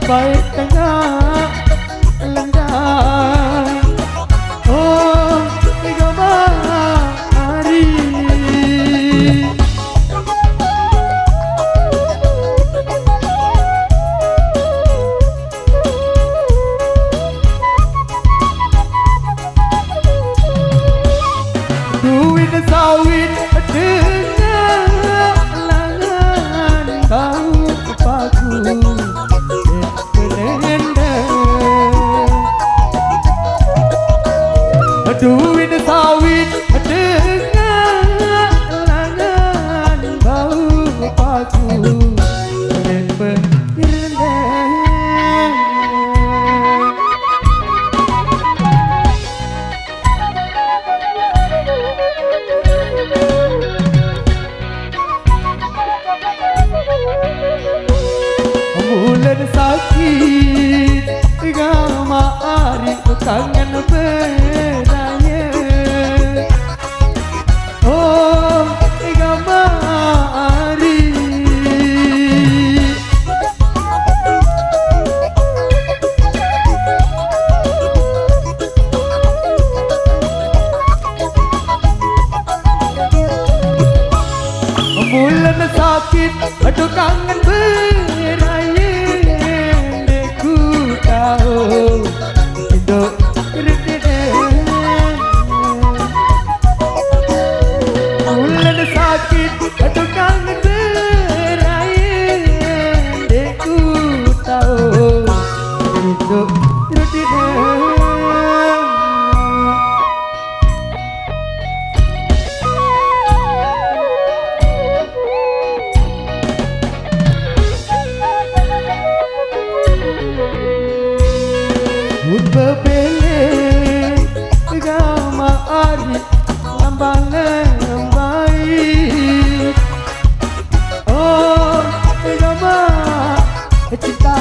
baik tengah lenggang. Oh, tiga hari duit sawit dengan langan kau paku duit sawit dengan langan bau paku dan berendang. Bulan sakit gama hari kangen beraya. Oh gama hari bulan sakit aduh kangen beraya. Deku tahu hidup bulan sakit aduh kangen beraya. Deku tahu hidup berbele gama ari lambang baik. Oh gama cinta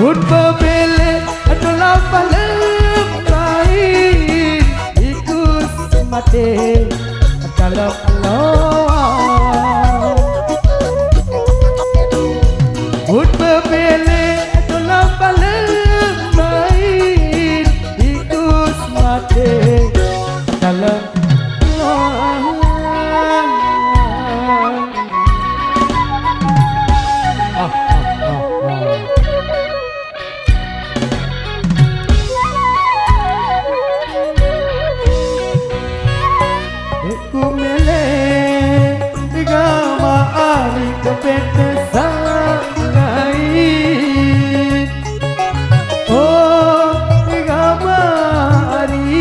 berbele adalah paling baik. Ikut mati kalau Allah berbele adalah paling baik. Ikut mati kalau ku mele gama ari kepete sangai. Oh gama ari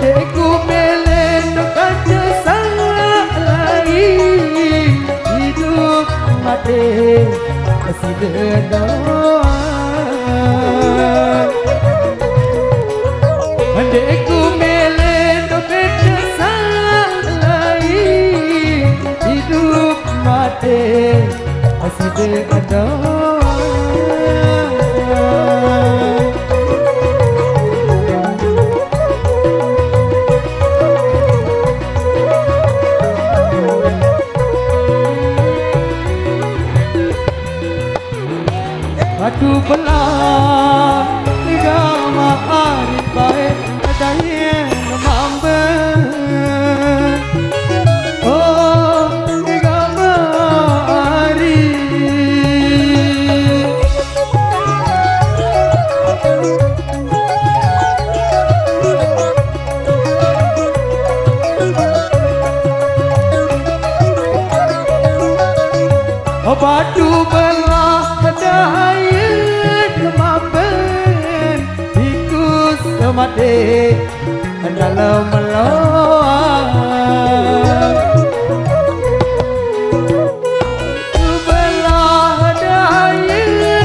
deku mele kaca hidup mati masih dengar. Deku melen dompet lain. Hidup mati masih dengar. Batu belah gama ari baik daya mamben. Oh gama ari oh batu belah daya mamben. Ikut semati dalam meloang belah daya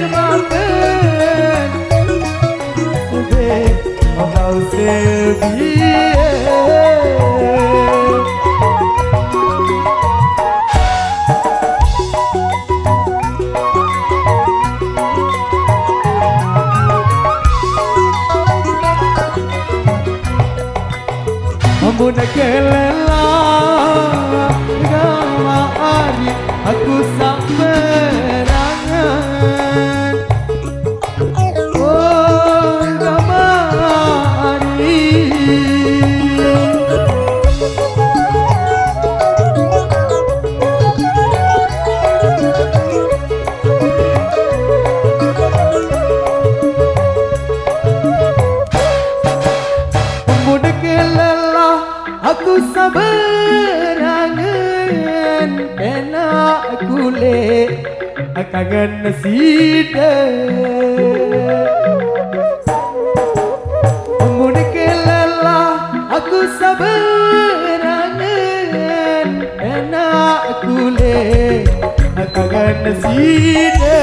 mamben. kau sebiye. Amun kelelah gama hari aku samerangan. Oh gama hari amun kelelah aku saberangan kena kulit kangen nasida. Amun kelelah aku saberangan kena kulit kangen nasida.